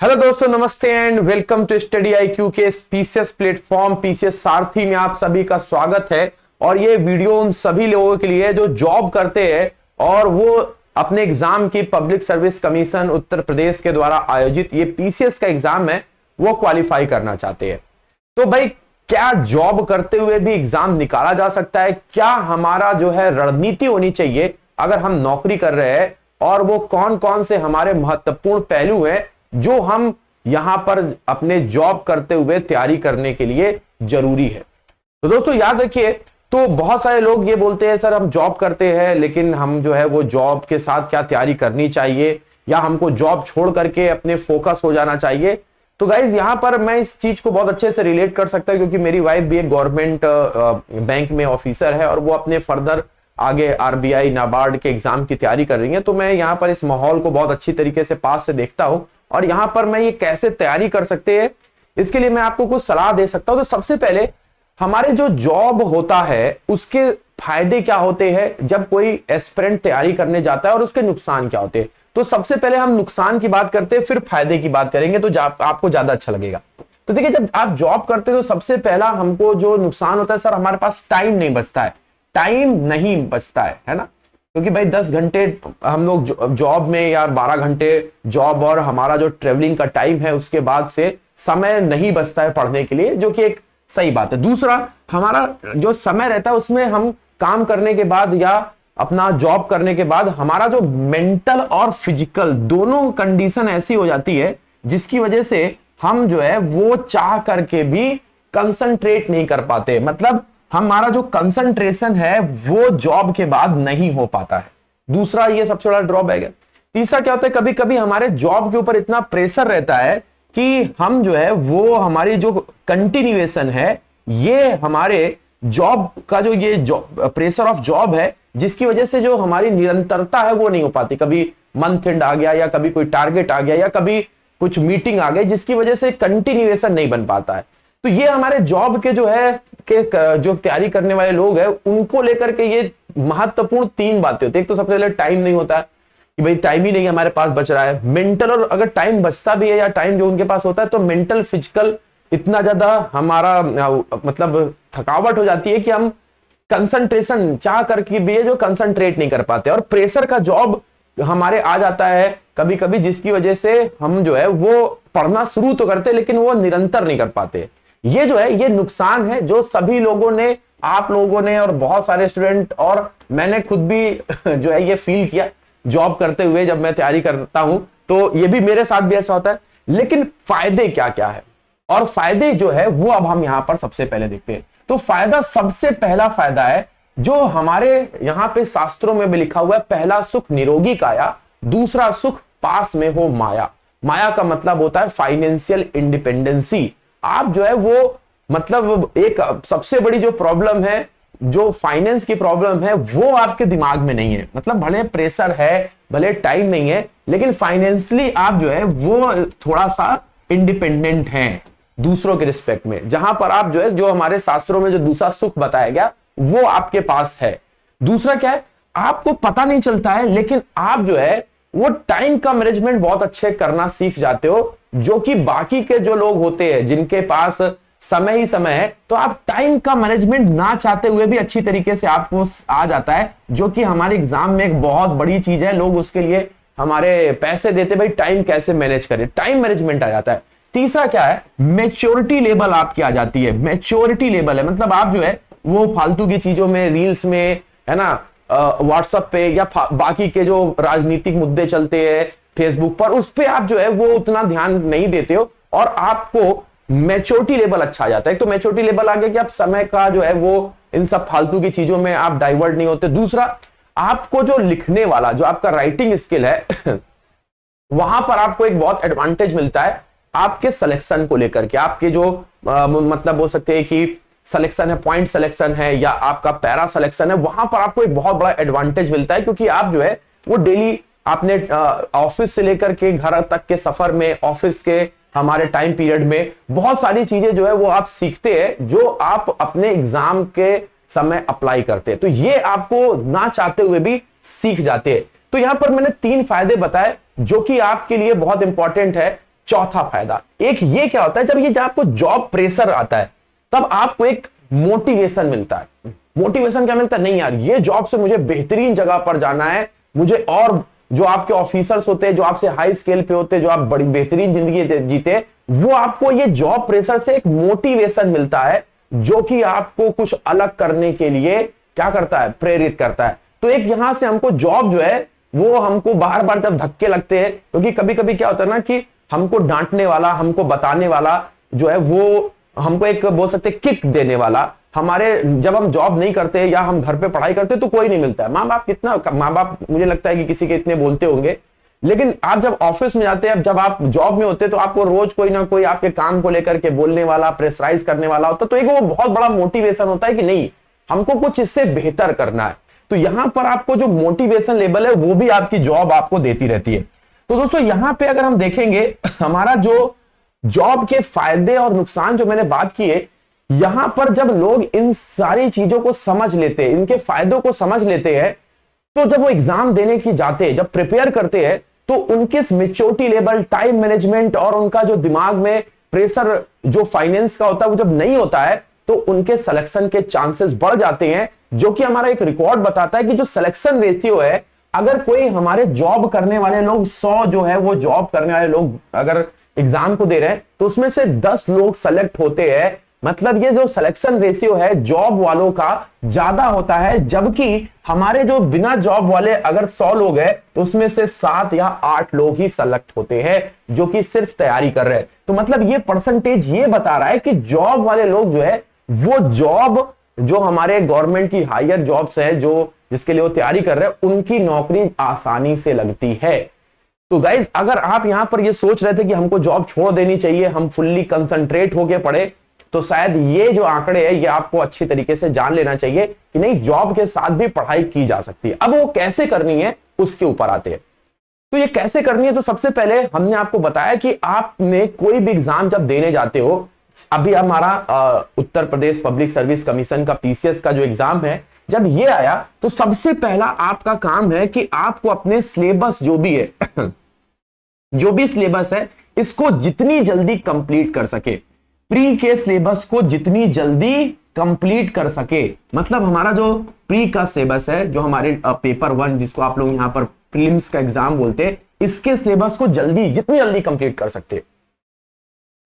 Hello दोस्तों, नमस्ते and welcome to study IQ के पीसीएस प्लेटफॉर्म पीसीएस सारथी में आप सभी का स्वागत है। और ये वीडियो उन सभी लोगों के लिए जो जॉब करते हैं और वो अपने एग्जाम की public service commission Uttar Pradesh के द्वारा आयोजित ये पीसीएस का एग्जाम है वो क्वालिफाई करना चाहते हैं। तो भाई, क्या जॉब करते हुए भी एग्जाम निकाला जा सकता है? क्या हमारा जो है रणनीति होनी चाहिए अगर हम नौकरी कर रहे हैं? और वो कौन कौन से हमारे महत्वपूर्ण पहलू हैं जो हम यहां पर अपने जॉब करते हुए तैयारी करने के लिए जरूरी है? तो दोस्तों याद रखिए, तो बहुत सारे लोग ये बोलते हैं सर हम जॉब करते हैं लेकिन हम जो है वो जॉब के साथ क्या तैयारी करनी चाहिए, या हमको जॉब छोड़ करके अपने फोकस हो जाना चाहिए। तो गाइज यहां पर मैं इस चीज को बहुत अच्छे से रिलेट कर सकता हूं क्योंकि मेरी वाइफ भी एक गवर्नमेंट बैंक में ऑफिसर है और वो अपने फर्दर आगे RBI नाबार्ड के एग्जाम की तैयारी कर रही है। तो मैं यहाँ पर इस माहौल को बहुत अच्छी तरीके से पास से देखता हूँ और यहाँ पर मैं ये कैसे तैयारी कर सकते हैं इसके लिए मैं आपको कुछ सलाह दे सकता हूँ। तो सबसे पहले हमारे जो जॉब होता है उसके फायदे क्या होते हैं जब कोई एस्पिरेंट तैयारी करने जाता है, और उसके नुकसान क्या होते हैं। तो सबसे पहले हम नुकसान की बात करते हैं, फिर फायदे की बात करेंगे तो आपको ज्यादा अच्छा लगेगा। तो देखिए, जब आप जॉब करते हो तो सबसे पहला हमको जो नुकसान होता है, सर हमारे पास टाइम नहीं बचता है। टाइम नहीं बचता है ना, क्योंकि भाई 10 घंटे हम लोग जॉब में या 12 घंटे जॉब और हमारा जो ट्रेवलिंग का टाइम है उसके बाद से समय नहीं बचता है पढ़ने के लिए, जो कि एक सही बात है। दूसरा, हमारा जो समय रहता है उसमें हम काम करने के बाद या अपना जॉब करने के बाद हमारा जो मेंटल और फिजिकल दोनों कंडीशन ऐसी हो जाती है जिसकी वजह से हम जो है वो चाह करके भी कंसंट्रेट नहीं कर पाते। मतलब हमारा जो कंसंट्रेशन है वो जॉब के बाद नहीं हो पाता है। दूसरा, ये सबसे बड़ा ड्रॉबैक है। तीसरा क्या होता है, कभी कभी हमारे जॉब के ऊपर इतना प्रेशर रहता है कि हम जो है वो हमारी जो कंटिन्यूएशन है, ये हमारे जॉब का जो ये प्रेशर ऑफ जॉब है, जिसकी वजह से जो हमारी निरंतरता है वो नहीं हो पाती। कभी मंथ एंड आ गया या कभी कोई टारगेट आ गया या कभी कुछ मीटिंग आ गई जिसकी वजह से कंटिन्यूएशन नहीं बन पाता है। तो ये हमारे जॉब के जो है जो तैयारी करने वाले लोग हैं उनको लेकर के ये महत्वपूर्ण 3 बातें होती है। एक तो सबसे पहले टाइम नहीं होता है कि भाई टाइम ही नहीं हमारे पास बच रहा है। मेंटल, और अगर टाइम बचता भी है या टाइम जो उनके पास होता है तो मेंटल फिजिकल इतना ज्यादा हमारा मतलब थकावट हो जाती है कि हम कंसंट्रेशन चाह करके भी जो कंसंट्रेट नहीं कर पाते। और प्रेशर का जॉब हमारे आ जाता है कभी कभी, जिसकी वजह से हम जो है वो पढ़ना शुरू तो करते लेकिन वो निरंतर नहीं कर पाते। ये जो है ये नुकसान है जो सभी लोगों ने, आप लोगों ने और बहुत सारे स्टूडेंट और मैंने खुद भी जो है ये फील किया जॉब करते हुए। जब मैं तैयारी करता हूं तो ये भी मेरे साथ भी ऐसा होता है। लेकिन फायदे क्या क्या है, और फायदे जो है वो अब हम यहां पर सबसे पहले देखते हैं। तो फायदा, सबसे पहला फायदा है जो हमारे यहां पे शास्त्रों में भी लिखा हुआ है, पहला सुख निरोगी काया, दूसरा सुख पास में हो माया। माया का मतलब होता है फाइनेंशियल इंडिपेंडेंसी। आप जो है वो मतलब एक सबसे बड़ी जो प्रॉब्लम है, जो फाइनेंस की प्रॉब्लम है, वो आपके दिमाग में नहीं है। मतलब भले प्रेशर है, भले टाइम नहीं है, लेकिन फाइनेंशियली आप जो है वो थोड़ा सा इंडिपेंडेंट हैं दूसरों के रिस्पेक्ट में। जहां पर आप जो है, जो हमारे शास्त्रों में जो दूसरा सुख बताया गया वो आपके पास है। दूसरा क्या है, आपको पता नहीं चलता है लेकिन आप जो है वो टाइम का मैनेजमेंट बहुत अच्छे करना सीख जाते हो, जो कि बाकी के जो लोग होते हैं जिनके पास समय ही समय है, तो आप टाइम का मैनेजमेंट ना चाहते हुए भी अच्छी तरीके से आपको आ जाता है, जो कि हमारे एग्जाम में एक बहुत बड़ी चीज है। लोग उसके लिए हमारे पैसे देते, भाई टाइम कैसे मैनेज करें, टाइम मैनेजमेंट आ जाता है। तीसरा क्या है, मेच्योरिटी लेवल आपकी आ जाती है। मेच्योरिटी लेवल है मतलब आप जो है वो फालतू की चीजों में, रील्स में, है ना, व्हाट्सएप पे या बाकी के जो राजनीतिक मुद्दे चलते हैं फेसबुक पर, उस पे आप जो है वो उतना ध्यान नहीं देते हो और आपको मैच्योरिटी लेवल अच्छा आ जाता है। तो मैच्योरिटी लेवल आ गया कि आप समय का जो है वो इन सब फालतू की चीजों में आप डाइवर्ट नहीं होते। दूसरा, आपको जो लिखने वाला, जो आपका राइटिंग स्किल है वहां पर आपको एक बहुत एडवांटेज मिलता है आपके सिलेक्शन को लेकर के। आपके जो मतलब बोल सकते हैं कि सिलेक्शन है, पॉइंट सिलेक्शन है या आपका पैरा सिलेक्शन है, वहां पर आपको एक बहुत बड़ा एडवांटेज मिलता है क्योंकि आप जो है वो डेली आपने ऑफिस से लेकर के घर तक के सफर में, ऑफिस के हमारे टाइम पीरियड में बहुत सारी चीजें जो है वो आप सीखते हैं जो आप अपने एग्जाम के समय अप्लाई करते हैं। तो ये आपको ना चाहते हुए भी सीख जाते हैं। तो यहां पर मैंने 3 फायदे बताए जो कि आपके लिए बहुत इंपॉर्टेंट है चौथा फायदा एक ये क्या होता है, जब आपको जॉब प्रेशर आता है तब आपको एक मोटिवेशन मिलता है। मोटिवेशन क्या मिलता है, नहीं यार ये जॉब से मुझे बेहतरीन जगह पर जाना है, मुझे और जो आपके ऑफिसर्स होते हैं जो आपसे हाई स्केल पे होते हैं, जो आप बड़ी बेहतरीन जिंदगी जीते, वो आपको ये जॉब प्रेशर से एक मोटिवेशन मिलता है जो कि आपको कुछ अलग करने के लिए क्या करता है, प्रेरित करता है। तो एक यहां से हमको जॉब जो है वो हमको बार बार जब धक्के लगते हैं, क्योंकि कभी कभी क्या होता है ना कि हमको डांटने वाला, हमको बताने वाला जो है वो हमको एक बोल सकते किक देने वाला, हमारे जब हम जॉब नहीं करते या हम घर पे पढ़ाई करते तो कोई नहीं मिलता है। माँ बाप मुझे लगता है कि किसी के इतने बोलते होंगे, लेकिन आप जब ऑफिस में जाते हैं, जब आप जॉब में होते हैं तो आपको रोज कोई ना कोई आपके काम को लेकर के बोलने वाला, प्रेशराइज करने वाला होता है। तो एक वो बहुत बड़ा मोटिवेशन होता है कि नहीं हमको कुछ इससे बेहतर करना है। तो यहां पर आपको जो मोटिवेशन लेवल है वो भी आपकी जॉब आपको देती रहती है। तो दोस्तों यहां पे अगर हम देखेंगे हमारा जो जॉब के फायदे और नुकसान जो मैंने बात की है, यहां पर जब लोग इन सारी चीजों को समझ लेते हैं, इनके फायदों को समझ लेते हैं, तो जब वो एग्जाम देने की जाते हैं, जब प्रिपेयर करते हैं, तो उनके मेच्योरिटी लेवल, टाइम मैनेजमेंट और उनका जो दिमाग में प्रेशर जो फाइनेंस का होता है वो जब नहीं होता है तो उनके सिलेक्शन के चांसेस बढ़ जाते हैं। जो कि हमारा एक रिकॉर्ड बताता है कि जो सिलेक्शन रेशियो है, अगर कोई हमारे जॉब करने वाले लोग 100 जो है वो जॉब करने वाले लोग अगर एग्जाम को दे रहे हैं तो उसमें से 10 लोग सेलेक्ट होते हैं। मतलब ये जो सिलेक्शन रेशियो है जॉब वालों का ज्यादा होता है, जबकि हमारे जो बिना जॉब वाले अगर 100 लोग हैं तो उसमें से 7 या 8 लोग ही सेलेक्ट होते हैं जो कि सिर्फ तैयारी कर रहे हैं। तो मतलब ये परसेंटेज ये बता रहा है कि जॉब वाले लोग जो है वो जॉब जो हमारे गवर्नमेंट की हायर जॉब्स है जो जिसके लिए वो तैयारी कर रहे हैं उनकी नौकरी आसानी से लगती है। तो गाइज अगर आप यहां पर ये सोच रहे थे कि हमको जॉब छोड़ देनी चाहिए, हम फुल्ली कंसंट्रेट होके पढ़े, तो शायद ये जो आंकड़े हैं ये आपको अच्छी तरीके से जान लेना चाहिए कि नहीं जॉब के साथ भी पढ़ाई की जा सकती है। अब वो कैसे करनी है उसके ऊपर आते हैं। तो ये कैसे करनी है, तो सबसे पहले हमने आपको बताया कि आपने कोई भी एग्जाम जब देने जाते हो, अभी हमारा Uttar Pradesh public service commission का पीसीएस का जो एग्जाम है जब ये आया तो सबसे पहला आपका काम है कि आपको अपने सिलेबस जो भी है जो भी सिलेबस है इसको जितनी जल्दी कंप्लीट कर सके, प्री के सिलेबस को जितनी जल्दी कंप्लीट कर सके। मतलब हमारा जो प्री का सिलेबस है, जो हमारे पेपर 1 जिसको आप लोग यहां पर प्रीलिम्स का एग्जाम बोलते हैं, इसके सिलेबस को जितनी जल्दी कंप्लीट कर सकते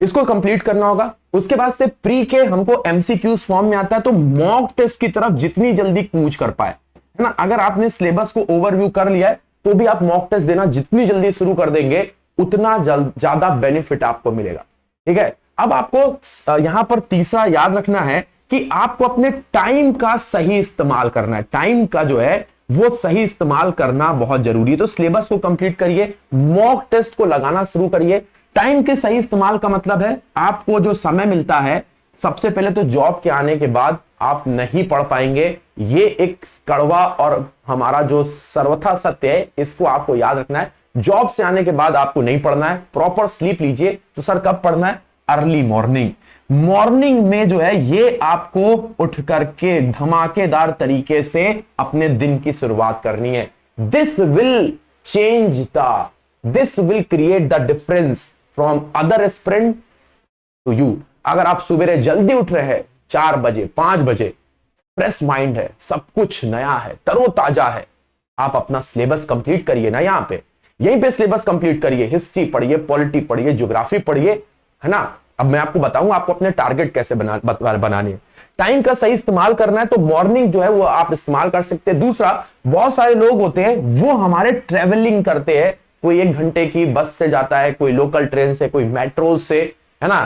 इसको कंप्लीट करना होगा। उसके बाद से प्री के हमको एमसीक्यूज फॉर्म में आता है, तो मॉक टेस्ट की तरफ जितनी जल्दी कूच कर पाए, है ना। अगर आपने सिलेबस को ओवरव्यू कर लिया है तो भी आप मॉक टेस्ट देना जितनी जल्दी शुरू कर देंगे उतना ज्यादा बेनिफिट आपको मिलेगा। ठीक है, अब आपको यहां पर तीसरा याद रखना है कि आपको अपने टाइम का सही इस्तेमाल करना है। टाइम का जो है वो सही इस्तेमाल करना बहुत जरूरी है। तो सिलेबस को कंप्लीट करिए, मॉक टेस्ट को लगाना शुरू करिए। टाइम के सही इस्तेमाल का मतलब है आपको जो समय मिलता है, सबसे पहले तो जॉब के आने के बाद आप नहीं पढ़ पाएंगे, ये एक कड़वा और हमारा जो सर्वथा सत्य है, इसको आपको याद रखना है। जॉब से आने के बाद आपको नहीं पढ़ना है, प्रॉपर स्लीप लीजिए। तो सर कब पढ़ना है? अर्ली मॉर्निंग में जो है ये आपको उठ करके धमाकेदार तरीके से अपने दिन की शुरुआत करनी है। This will create the difference from other aspirant to you. अगर आप सुबह जल्दी उठ रहे हैं 4 बजे 5 बजे, फ्रेश माइंड है, सब कुछ नया है, तरोताजा है, आप अपना सिलेबस कंप्लीट करिए ना। यहीं पे सिलेबस कंप्लीट करिए, हिस्ट्री पढ़िए, पॉलिटी पढ़िए, ज्योग्राफी पढ़िए, है ना। अब मैं आपको बताऊंगा आपको अपने टारगेट कैसे बनाने हैं। टाइम का सही इस्तेमाल करना है तो मॉर्निंग जो है वो आप इस्तेमाल कर सकते हैं। दूसरा, बहुत सारे लोग होते हैं वो हमारे ट्रेवलिंग करते हैं, कोई 1 घंटे की बस से जाता है, कोई लोकल ट्रेन से, कोई मेट्रो से, है ना।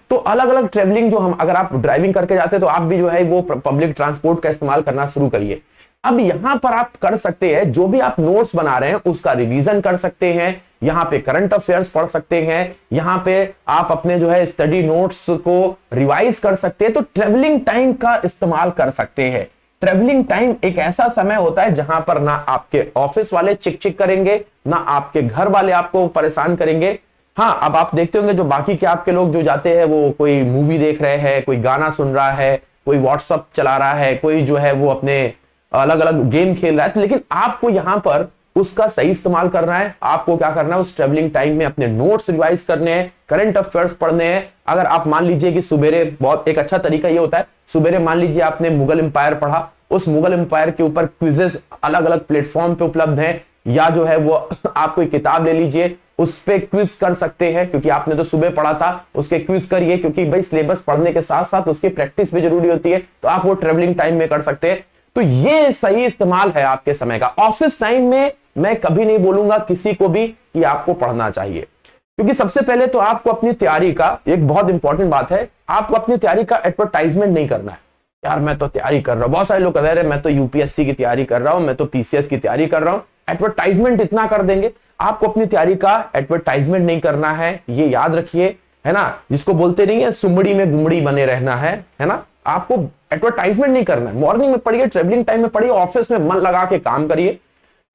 तो अलग अलग ट्रेवलिंग जो हम, अगर आप ड्राइविंग करके जाते हैं तो आप भी जो है वो पब्लिक ट्रांसपोर्ट का इस्तेमाल करना शुरू करिए। अब यहां पर आप कर सकते हैं, जो भी आप नोट्स बना रहे हैं उसका रिवीजन कर सकते हैं, यहां पे करंट अफेयर्स पढ़ सकते हैं, यहां पे आप अपने जो है स्टडी नोट्स को रिवाइज कर सकते हैं। तो ट्रेवलिंग टाइम का इस्तेमाल कर सकते हैं। ट्रेवलिंग टाइम एक ऐसा समय होता है जहां पर ना आपके ऑफिस वाले चिक चिक करेंगे, ना आपके घर वाले आपको परेशान करेंगे। हाँ, अब आप देखते होंगे जो बाकी के आपके लोग जो जाते हैं वो कोई मूवी देख रहे हैं, कोई गाना सुन रहा है, कोई व्हाट्सएप चला रहा है, कोई जो है वो अपने अलग अलग गेम खेल रहा है। लेकिन आपको यहां पर उसका सही इस्तेमाल करना है। आपको क्या करना है, उस ट्रेवलिंग टाइम में अपने नोट्स रिवाइज करने हैं, करंट अफेयर्स पढ़ने हैं। अगर आप मान लीजिए कि सुबेरे, बहुत एक अच्छा तरीका ये होता है, सुबेरे मान लीजिए आपने मुगल एम्पायर पढ़ा, उस मुगल एम्पायर के ऊपर क्विजेस अलग अलग प्लेटफॉर्म पे उपलब्ध हैं, या जो है वो आप कोई किताब ले लीजिए, उस पे क्विज कर सकते हैं, क्योंकि आपने तो सुबह पढ़ा था, उसके क्विज करिए, क्योंकि भाई सिलेबस पढ़ने के साथ साथ उसकी प्रैक्टिस भी जरूरी होती है, तो आप वो ट्रेवलिंग टाइम में कर सकते हैं। तो ये सही इस्तेमाल है आपके समय का। ऑफिस टाइम में मैं कभी नहीं बोलूंगा किसी को भी कि आपको पढ़ना चाहिए, क्योंकि सबसे पहले तो आपको अपनी तैयारी का, एक बहुत इंपॉर्टेंट बात है, आपको अपनी तैयारी का एडवर्टाइजमेंट नहीं करना है। यार मैं तो तैयारी कर रहा हूं, बहुत सारे लोग कह रहे हैं मैं तो यूपीएससी की तैयारी कर रहा हूं, मैं तो पीसीएस की तैयारी कर रहा हूं। एडवर्टाइजमेंट इतना कर देंगे, आपको अपनी तैयारी का एडवर्टाइजमेंट नहीं करना है, ये याद रखिए, है ना। जिसको बोलते नहीं है सुमड़ी में गुमड़ी बने रहना है ना। आपको एडवर्टाइजमेंट नहीं करना है। मॉर्निंग में पढ़िए, ट्रेवलिंग टाइम में पढ़िए, ऑफिस में मन लगा के काम करिए,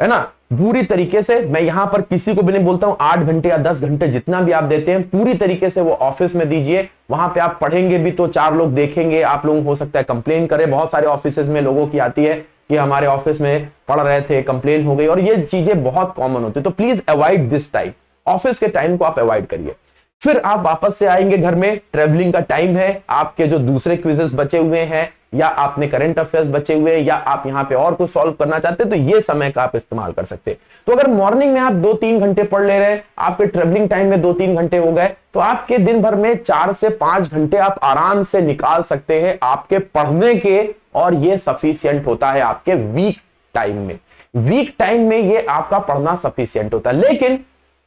है ना, पूरी तरीके से। मैं यहां पर किसी को भी नहीं बोलता हूं 8 घंटे या 10 घंटे जितना भी आप देते हैं, पूरी तरीके से वो ऑफिस में दीजिए। वहां पे आप पढ़ेंगे भी तो 4 लोग देखेंगे, आप लोग हो सकता है कंप्लेन करें। बहुत सारे ऑफिस में लोगों की आती है कि हमारे ऑफिस में पढ़ रहे थे, कंप्लेन हो गई, और ये चीजें बहुत कॉमन होती है। तो please avoid this time, office के टाइम को आप अवॉइड करिए। फिर आप वापस से आएंगे घर में, ट्रेवलिंग का टाइम है, आपके जो दूसरे क्विजेस बचे हुए हैं, या आपने करंट अफेयर्स बचे हुए हैं, या आप यहां पे और कुछ सॉल्व करना चाहते हैं, तो ये समय का आप इस्तेमाल कर सकते हैं। तो अगर मॉर्निंग में आप 2-3 घंटे पढ़ ले रहे हैं, आपके ट्रेवलिंग टाइम में 2-3 घंटे हो गए, तो आपके दिन भर में 4 से 5 घंटे आप आराम से निकाल सकते हैं आपके पढ़ने के, और ये सफिशियंट होता है आपके वीक टाइम में। वीक टाइम में ये आपका पढ़ना सफिशियंट होता है। लेकिन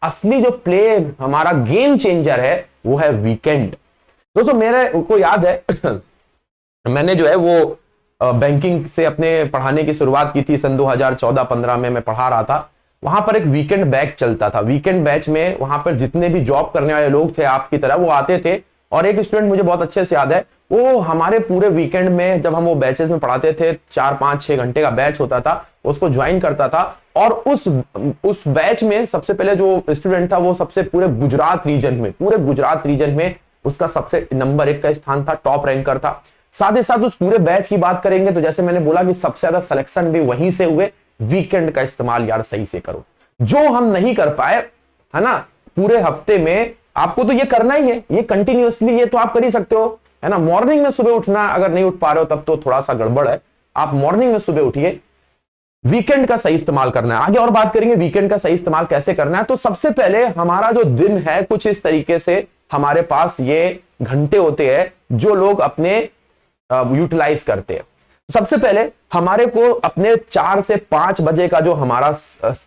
असली जो प्ले हमारा गेम चेंजर है वो है वीकेंड। दोस्तों मेरे को याद है मैंने जो है वो बैंकिंग से अपने पढ़ाने की शुरुआत की थी सन 2014-15 में। मैं पढ़ा रहा था, वहां पर एक वीकेंड बैच चलता था। वीकेंड बैच में वहां पर जितने भी जॉब करने वाले लोग थे आपकी तरह, वो आते थे। और एक स्टूडेंट मुझे बहुत अच्छे से याद है, वो हमारे पूरे वीकेंड में जब हम वो बैचेस में पढ़ाते थे, 4-5-6 घंटे का बैच होता था, उसको ज्वाइन करता था। और उस बैच में सबसे पहले जो स्टूडेंट था वो सबसे पूरे गुजरात रीजन में उसका सबसे नंबर 1 का स्थान था, टॉप रैंकर था। साथ ही साथ उस पूरे बैच की बात करेंगे तो जैसे मैंने बोला कि सबसे ज्यादा सिलेक्शन भी वहीं से हुए। वीकेंड का इस्तेमाल यार सही से करो, जो हम नहीं कर पाए, है ना, पूरे हफ्ते में आपको तो ये करना ही है, ये कंटिन्यूअसली, ये तो आप कर ही सकते हो, है ना। मॉर्निंग में सुबह उठना, अगर नहीं उठ पा रहे हो तब तो थोड़ा सा गड़बड़ है। आप मॉर्निंग में सुबह उठिए, वीकेंड का सही इस्तेमाल करना है। आगे और बात करेंगे वीकेंड का सही इस्तेमाल कैसे करना है। तो सबसे पहले हमारा जो दिन है कुछ इस तरीके से, हमारे पास ये घंटे होते हैं जो लोग अपने यूटिलाइज करते हैं। सबसे पहले हमारे को अपने 4 से 5 बजे का जो हमारा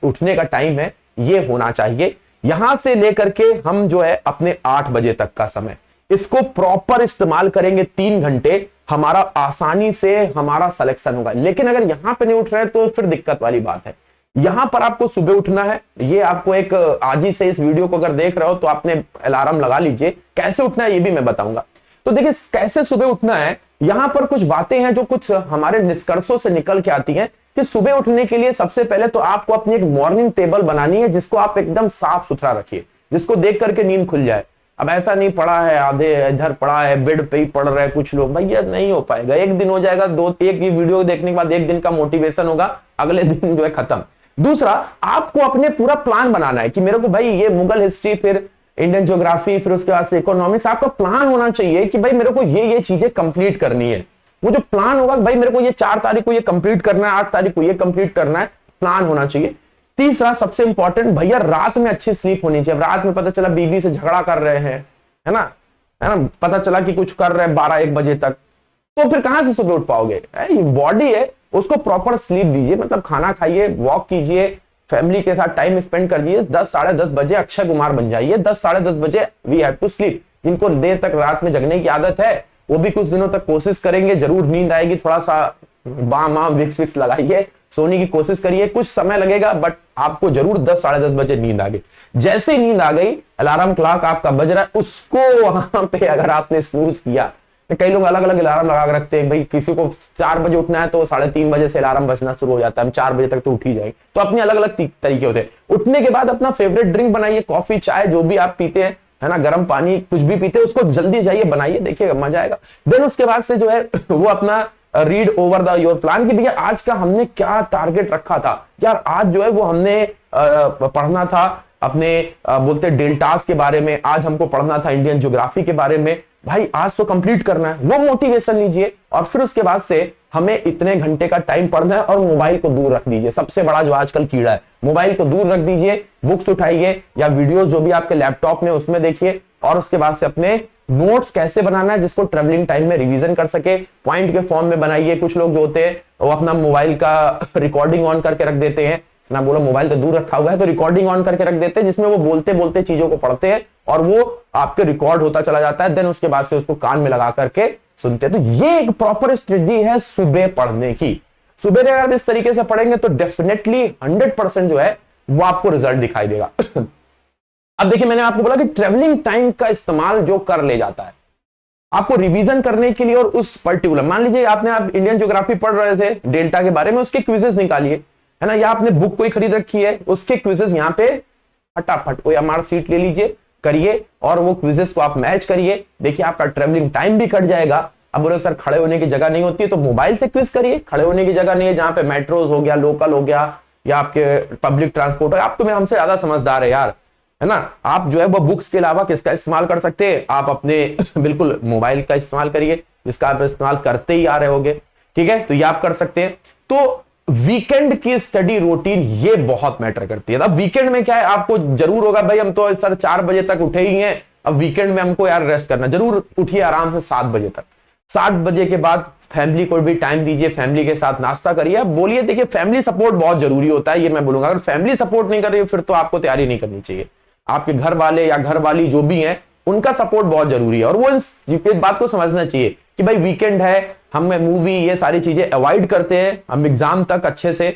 उठने का टाइम है ये होना चाहिए। यहां से लेकर के हम जो है अपने 8 बजे तक का समय, इसको प्रॉपर इस्तेमाल करेंगे 3 घंटे, हमारा आसानी से हमारा सिलेक्शन होगा। लेकिन अगर यहां पे नहीं उठ रहे तो फिर दिक्कत वाली बात है। यहां पर आपको सुबह उठना है। ये आपको एक, आज ही से इस वीडियो को अगर देख रहे हो तो आपने अलार्म लगा लीजिए। कैसे उठना है ये भी मैं बताऊंगा। तो देखिए कैसे सुबह उठना है, यहां पर कुछ बातें हैं जो कुछ हमारे निष्कर्षों से निकल के आती हैं कि सुबह उठने के लिए सबसे पहले तो आपको अपनी एक मॉर्निंग टेबल बनानी है, जिसको आप एकदम साफ सुथरा रखिए, जिसको देख करके नींद खुल जाए। अब ऐसा नहीं पड़ा है, आधे इधर पड़ा है, बेड पे ही पढ़ रहे हैं कुछ लोग, भैया नहीं हो पाएगा। एक दिन हो जाएगा, एक वीडियो देखने के बाद एक दिन का मोटिवेशन होगा, अगले दिन जो है खत्म। दूसरा, आपको अपने पूरा प्लान बनाना है कि मेरे को भाई ये मुगल हिस्ट्री, फिर इंडियन ज्योग्राफी, फिर उसके बाद से इकोनॉमिक्स, आपका प्लान होना चाहिए कि भाई मेरे को ये चीजें कंप्लीट करनी है। वो जो प्लान होगा भाई मेरे को ये 4 तारीख को ये कंप्लीट करना है, 8 तारीख को ये कंप्लीट करना है, प्लान होना चाहिए। तीसरा सबसे इंपॉर्टेंट, भैया रात में अच्छी स्लीप होनी चाहिए। रात में पता चला बीबी से झगड़ा कर रहे हैं, है ना, पता चला कि कुछ कर रहे हैं 12-1 बजे तक, तो फिर कहां से सुबह उठ पाओगे। बॉडी है, उसको प्रॉपर स्लीप दीजिए, मतलब खाना खाइए, वॉक कीजिए, फैमिली के साथ टाइम स्पेंड कर दिए। 10-10:30 बजे अक्षय कुमार बन जाइए। 10-10:30 बजे वी हैव टू स्लीप। जिनको देर तक रात में जगने की आदत है वो भी कुछ दिनों तक कोशिश करेंगे, जरूर नींद आएगी। थोड़ा सा बाम विक्स लगाइए, सोने की कोशिश करिए, कुछ समय लगेगा बट आपको जरूर 10-10:30 बजे नींद आ गई। जैसे ही नींद आ गई, अलार्म क्लॉक आपका बज रहा है, उसको वहां पे अगर आपने स्नूज किया, कई लोग अलग अलग अलार्म लगा के रखते हैं, भाई किसी को 4 बजे उठना है तो 3:30 बजे से अलार्म बजना शुरू हो जाता है, हम 4 बजे तक तो उठ ही जाएंगे। तो अपने अलग अलग तरीके होते हैं। उठने के बाद अपना फेवरेट ड्रिंक बनाइए, कॉफी, चाय, जो भी आप पीते हैं, है ना, गर्म पानी, कुछ भी पीते हैं, उसको जल्दी जाइए बनाइए, देखिएगा मजा आएगा। देन उसके बाद से जो है वो अपना read over the your plan कि भैया आज का हमने क्या टारगेट रखा था यार। आज जो है वो हमने पढ़ना था अपने बोलते डेल्टास के बारे में, आज हमको पढ़ना था इंडियन ज्योग्राफी के बारे में। भाई आज तो कंप्लीट करना है, वो मोटिवेशन लीजिए और फिर उसके बाद से हमें इतने घंटे का टाइम पढ़ना है और मोबाइल को दूर रख दीजिए। सबसे बड़ा जो आजकल कीड़ा है, मोबाइल को दूर रख दीजिए, बुक्स उठाइए या वीडियो जो भी आपके लैपटॉप में उसमें देखिए और उसके बाद से अपने नोट्स कैसे बनाना है जिसको ट्रेवलिंग टाइम में रिवीजन कर सके, पॉइंट के फॉर्म में बनाइए। कुछ लोग जो होते हैं वो अपना मोबाइल का रिकॉर्डिंग ऑन करके रख देते हैं, ना बोलो मोबाइल तो दूर रखा हुआ है तो रिकॉर्डिंग ऑन करके रख देते हैं जिसमें वो बोलते बोलते चीजों को पढ़ते हैं और वो आपके रिकॉर्ड होता चला जाता है। देन उसके बाद से उसको कान में लगा करके सुनते हैं। तो ये एक प्रॉपर स्ट्रेटजी है सुबह पढ़ने की। सुबह अगर इस तरीके से पढ़ेंगे तो डेफिनेटली 100% जो है वो आपको रिजल्ट दिखाई देगा। अब देखिए मैंने आपको बोला कि ट्रेवलिंग टाइम का इस्तेमाल जो कर ले जाता है आपको रिवीजन करने के लिए और उस पर्टिकुलर, मान लीजिए आप इंडियन ज्योग्राफी पढ़ रहे थे डेल्टा के बारे में, उसके क्विजेस निकालिए है ना, या आपने बुक कोई खरीद रखी है उसके क्विजेस यहाँ पे फटाफट कोई एमआर सीट ले लीजिए, करिए और वो क्विजेस को आप मैच करिए। देखिए आपका ट्रेवलिंग टाइम भी कट जाएगा। अब बोले सर खड़े होने की जगह नहीं होती है तो मोबाइल से क्विज करिए। खड़े होने की जगह नहीं है जहां पे मेट्रोज हो गया, लोकल हो गया या आपके पब्लिक ट्रांसपोर्ट हो। आप तो मैं हमसे ज्यादा समझदार है यार, है ना। आप जो है वो बुक्स के अलावा किसका इस्तेमाल कर सकते हैं, आप अपने बिल्कुल मोबाइल का इस्तेमाल करिए जिसका आप इस्तेमाल करते ही आ रहे होगे, ठीक है। तो ये आप कर सकते हैं। तो वीकेंड की स्टडी रूटीन ये बहुत मैटर करती है। अब वीकेंड में क्या है, आपको जरूर होगा भाई हम तो सर 4 बजे तक उठे ही हैं, अब वीकेंड में हमको यार रेस्ट करना। जरूर उठिए आराम से 7 बजे तक। 7 बजे के बाद फैमिली को भी टाइम दीजिए, फैमिली के साथ नाश्ता करिए। अब बोलिए देखिए फैमिली सपोर्ट बहुत जरूरी होता है, ये मैं बोलूंगा। अगर फैमिली सपोर्ट नहीं कर रही है फिर तो आपको तैयारी नहीं करनी चाहिए। आपके घर वाले या घर वाली जो भी हैं उनका सपोर्ट बहुत जरूरी है और वो इस बात को समझना चाहिए कि भाई वीकेंड है, हम मूवी ये सारी चीजें अवॉइड करते हैं हम एग्जाम तक अच्छे से,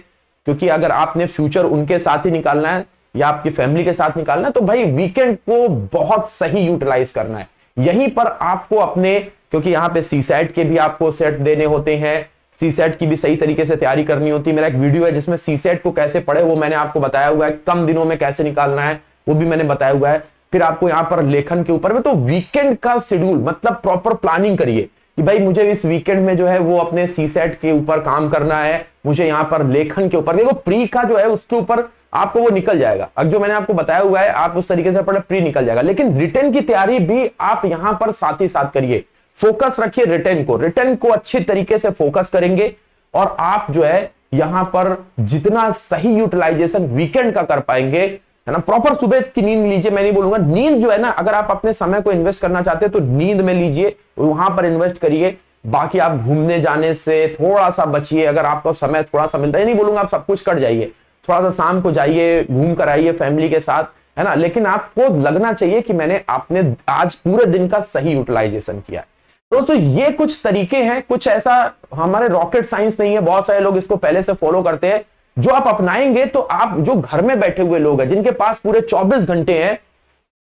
क्योंकि अगर आपने फ्यूचर उनके साथ ही निकालना है या आपकी फैमिली के साथ निकालना है तो भाई वीकेंड को बहुत सही यूटिलाइज करना है। यहीं पर आपको अपने, क्योंकि यहाँ पे सीसेट के भी आपको सेट देने होते हैं, सीसेट की भी सही तरीके से तैयारी करनी होती है। मेरा एक वीडियो है जिसमें सीसेट को कैसे पढ़े वो मैंने आपको बताया हुआ है, कम दिनों में कैसे निकालना है वो भी मैंने बताया हुआ है। फिर आपको यहाँ पर लेखन के ऊपर में, तो वीकेंड का शेड्यूल मतलब प्रॉपर प्लानिंग करिए कि भाई मुझे इस वीकेंड में जो है वो अपने सीसेट के ऊपर काम करना है, मुझे यहाँ पर लेखन के ऊपर, देखो प्री का जो है उसके ऊपर आपको वो निकल जाएगा। अब जो मैंने आपको बताया हुआ है आप उस तरीके से पढ़े प्री निकल जाएगा, लेकिन रिटर्न की तैयारी भी आप यहां पर साथ ही साथ करिए। फोकस रखिए रिटर्न को अच्छे तरीके से फोकस करेंगे और आप जो है यहां पर जितना सही यूटिलाइजेशन वीकेंड का कर पाएंगे, है ना। प्रॉपर सुबह की नींद लीजिए, मैं नहीं बोलूंगा नींद जो है ना, अगर आप अपने समय को इन्वेस्ट करना चाहते हैं तो नींद में लीजिए, वहां पर इन्वेस्ट करिए। बाकी आप घूमने जाने से थोड़ा सा बचिए, अगर आपको समय थोड़ा सा मिलता है, नहीं बोलूंगा आप सब कुछ कर जाइए, थोड़ा सा शाम को जाइए, घूम कर आइए फैमिली के साथ, है ना। लेकिन आपको लगना चाहिए कि मैंने आपने आज पूरे दिन का सही यूटिलाइजेशन किया है। दोस्तों ये कुछ तरीके हैं, कुछ ऐसा हमारे रॉकेट साइंस नहीं है, बहुत सारे लोग इसको पहले से फॉलो करते हैं। जो आप अपनाएंगे तो आप जो घर में बैठे हुए लोग हैं जिनके पास पूरे 24 घंटे हैं,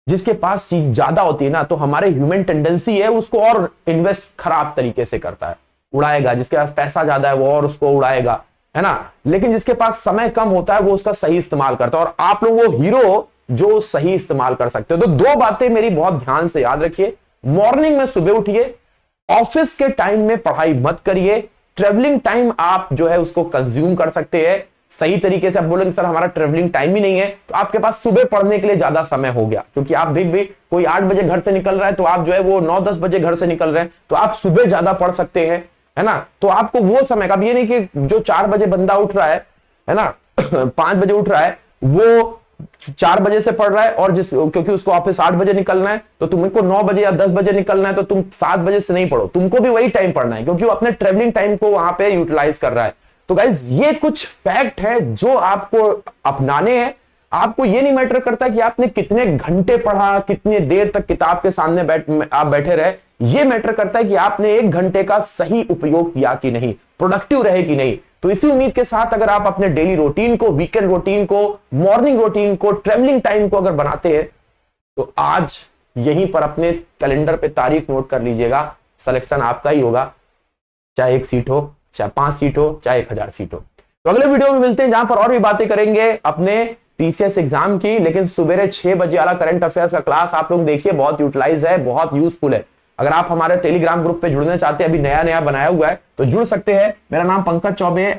जिसके पास चीज ज्यादा होती है ना, तो हमारे ह्यूमन टेंडेंसी है उसको और इन्वेस्ट खराब तरीके से करता है, उड़ाएगा। जिसके पास पैसा ज्यादा है वो और उसको उड़ाएगा, है ना। लेकिन जिसके पास समय कम होता है वो उसका सही इस्तेमाल करता है, और आप लोग वो हीरो जो सही इस्तेमाल कर सकते हो। तो 2 बातें मेरी बहुत ध्यान से याद रखिए। मॉर्निंग में सुबह उठिए, ऑफिस के टाइम में पढ़ाई मत करिए, ट्रेवलिंग टाइम आप जो है उसको कंज्यूम कर सकते हैं सही तरीके से। आप बोलेंगे सर हमारा ट्रेवलिंग टाइम ही नहीं है, तो आपके पास सुबह पढ़ने के लिए ज्यादा समय हो गया, क्योंकि आप भी कोई 8 बजे घर से निकल रहा है तो आप जो है वो 9-10 बजे घर से निकल रहे हैं, तो आप सुबह ज्यादा पढ़ सकते हैं, है ना। तो आपको वो समय का, अब ये नहीं कि जो 4 बजे बंदा उठ रहा है ना 5 बजे उठ रहा है, वो 4 बजे से पढ़ रहा है और क्योंकि उसको ऑफिस 8 बजे निकलना है, तो तुमको 9 बजे या 10 बजे निकलना है, तो तुम 7 बजे से नहीं पढ़ो, तुमको भी वही टाइम पढ़ना है, क्योंकि वो अपने ट्रेवलिंग टाइम को वहां पे यूटिलाइज कर रहा है। तो गाइज ये कुछ फैक्ट है जो आपको अपनाने हैं। आपको ये नहीं मैटर करता कि आपने कितने घंटे पढ़ा, कितने देर तक किताब के सामने आप बैठे रहे, ये मैटर करता है कि आपने 1 घंटे का सही उपयोग किया कि नहीं, प्रोडक्टिव रहे कि नहीं। तो इसी उम्मीद के साथ अगर आप अपने डेली रूटीन को, वीकेंड रूटीन को, मॉर्निंग रूटीन को, ट्रेवलिंग टाइम को अगर बनाते हैं तो आज यहीं पर अपने कैलेंडर पे तारीख नोट कर लीजिएगा, सिलेक्शन आपका ही होगा, चाहे 1 सीट हो, चाहे 5 सीट हो, चाहे 1000 सीट हो। तो अगले वीडियो में मिलते हैं जहां पर और भी बातें करेंगे अपने पीसीएस एग्जाम की। लेकिन सुबह 6 बजे वाला करंट अफेयर्स का क्लास आप लोग देखिए, बहुत यूटिलाइज है, बहुत यूजफुल है। अगर आप हमारे टेलीग्राम ग्रुप पे जुड़ना चाहते हैं, अभी नया नया बनाया हुआ है, तो जुड़ सकते हैं। मेरा नाम पंकज चौबे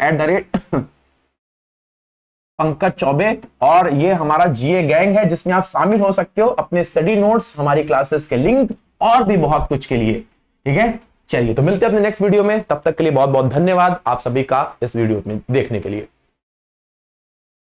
पंकज चौबे, और ये हमारा जीए गैंग है जिसमें आप शामिल हो सकते हो अपने स्टडी नोट्स, हमारी क्लासेस के लिंक और भी बहुत कुछ के लिए। ठीक है, चलिए तो मिलते हैं अपने नेक्स्ट वीडियो में। तब तक के लिए बहुत बहुत धन्यवाद आप सभी का इस वीडियो में देखने के लिए।